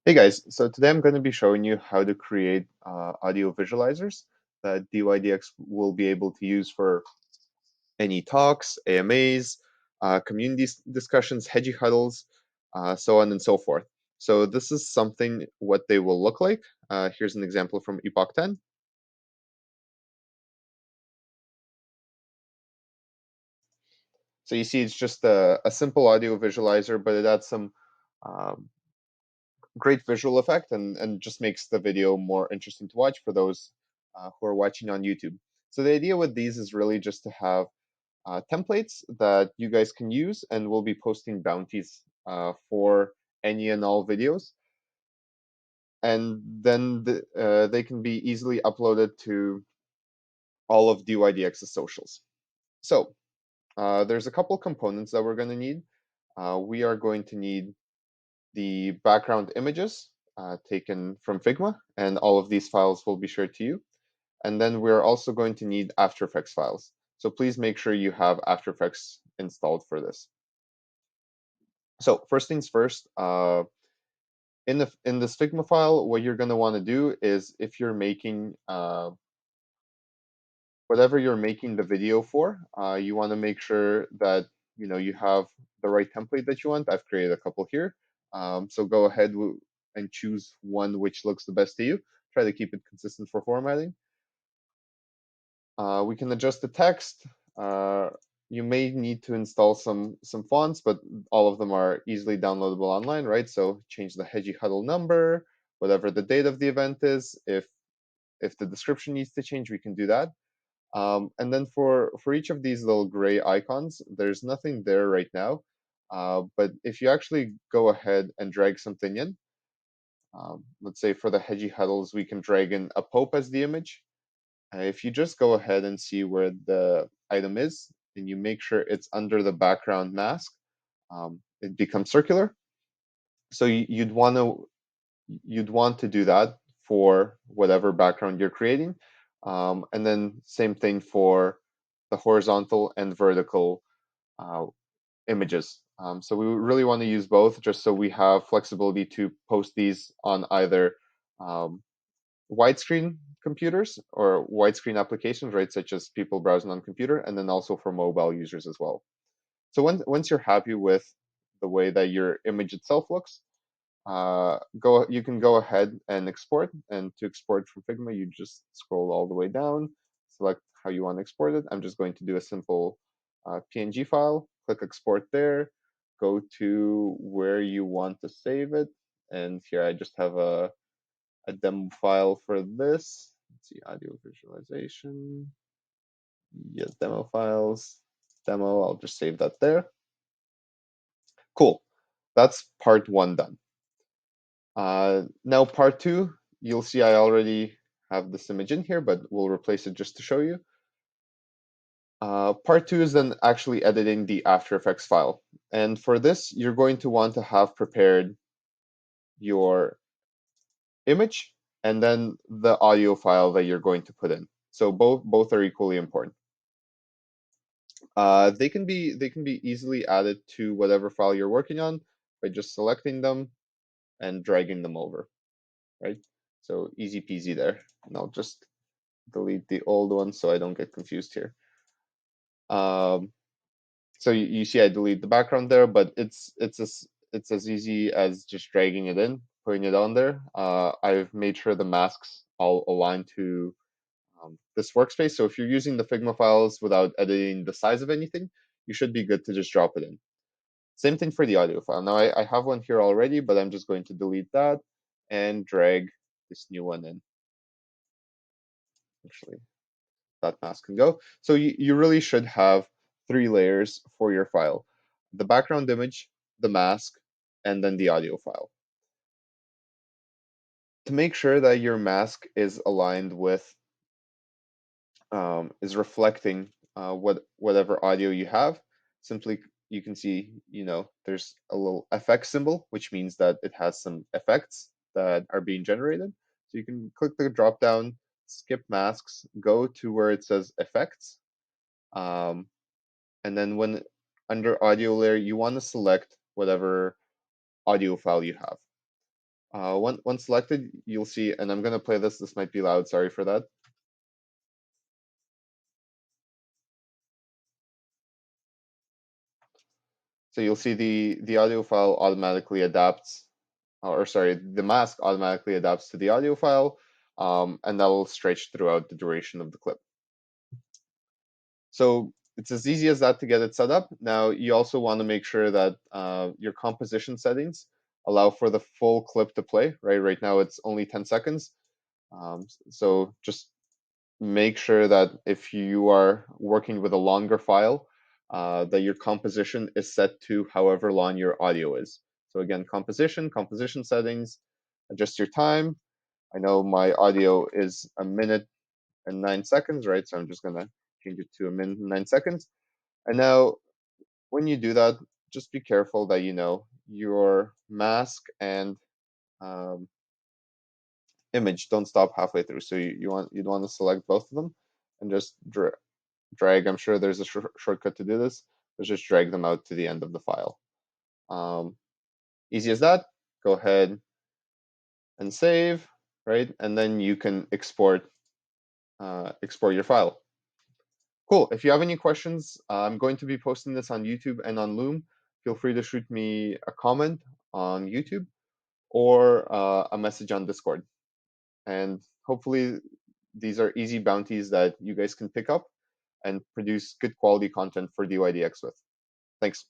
Hey guys, so today I'm going to be showing you how to create audio visualizers that dYdX will be able to use for any talks, AMAs, community discussions, hedgy huddles, so on and so forth. So this is something what they will look like. Here's an example from Epoch 10. So you see it's just a simple audio visualizer, but it adds some um, great visual effect and just makes the video more interesting to watch for those who are watching on YouTube. So the idea with these is really just to have templates that you guys can use, and we'll be posting bounties for any and all videos. And then they can be easily uploaded to all of dYdX's socials. So there's a couple components that we're going to need. We are going to need the background images taken from Figma, and all of these files will be shared to you. And then we're also going to need After Effects files. So please make sure you have After Effects installed for this. So first things first, in this Figma file, what you're going to want to do is if you're making whatever you're making the video for, you want to make sure that you have the right template that you want. I've created a couple here, so go ahead and choose one which looks the best to you. Try to keep it consistent for formatting. We can adjust the text. You may need to install some fonts, but all of them are easily downloadable online, right? So change the hedgy huddle number, whatever the date of the event is. If the description needs to change, we can do that. And then for each of these little gray icons, there's nothing there right now. But if you actually go ahead and drag something in, let's say for the hedgy huddles, we can drag in a Pope as the image. If you just go ahead and see where the item is, and you make sure it's under the background mask, it becomes circular. So you'd want to do that for whatever background you're creating, and then same thing for the horizontal and vertical uh, images. So we really want to use both, just so we have flexibility to post these on either um, widescreen computers or widescreen applications, right, such as people browsing on computer, and then also for mobile users as well. So once you're happy with the way that your image itself looks, you can go ahead and export. And to export from Figma, you just scroll all the way down, select how you want to export it. I'm just going to do a simple PNG file, click export there, go to where you want to save it. And here I just have a demo file for this. Let's see, audio visualization. Yes, demo files, demo. I'll just save that there. Cool. That's part one done. Now part two, you'll see I already have this image in here, but we'll replace it just to show you. Part two is then actually editing the After Effects file. And for this, you're going to want to have prepared your image and then the audio file that you're going to put in. So both are equally important. They can be easily added to whatever file you're working on by just selecting them and dragging them over, right? So easy peasy there. And I'll just delete the old one so I don't get confused here. Um, so you see I delete the background there, but it's as easy as just dragging it in, putting it on there. I've made sure the masks all align to this workspace. So if you're using the Figma files without editing the size of anything, you should be good to just drop it in. Same thing for the audio file. Now I have one here already, but I'm just going to delete that and drag this new one in. Actually, that mask can go. So you really should have 3 layers for your file: the background image, the mask, and then the audio file. To make sure that your mask is aligned with, is reflecting whatever audio you have, simply you can see, there's a little FX symbol, which means that it has some effects that are being generated. So you can click the drop down, skip masks, go to where it says effects, um, and then when under audio layer, you want to select whatever audio file you have. Once selected, you'll see, and I'm going to play this. This might be loud. Sorry for that. So you'll see the audio file automatically adapts, or sorry, the mask automatically adapts to the audio file, and that will stretch throughout the duration of the clip. So it's as easy as that to get it set up. Now you also want to make sure that your composition settings allow for the full clip to play. Right now it's only 10 seconds. So just make sure that if you are working with a longer file, that your composition is set to however long your audio is. So again, composition settings, adjust your time. I know my audio is 1 minute and 9 seconds, right? So I'm just gonna change it to 1 minute and 9 seconds. And now when you do that, just be careful that you know your mask and um, image don't stop halfway through. So you'd want to select both of them and just drag. I'm sure there's a shortcut to do this, but just drag them out to the end of the file. Easy as that. Go ahead and save, right? And then you can export your file. Cool. If you have any questions, I'm going to be posting this on YouTube and on Loom. Feel free to shoot me a comment on YouTube or a message on Discord. And hopefully these are easy bounties that you guys can pick up and produce good quality content for dYdX with. Thanks.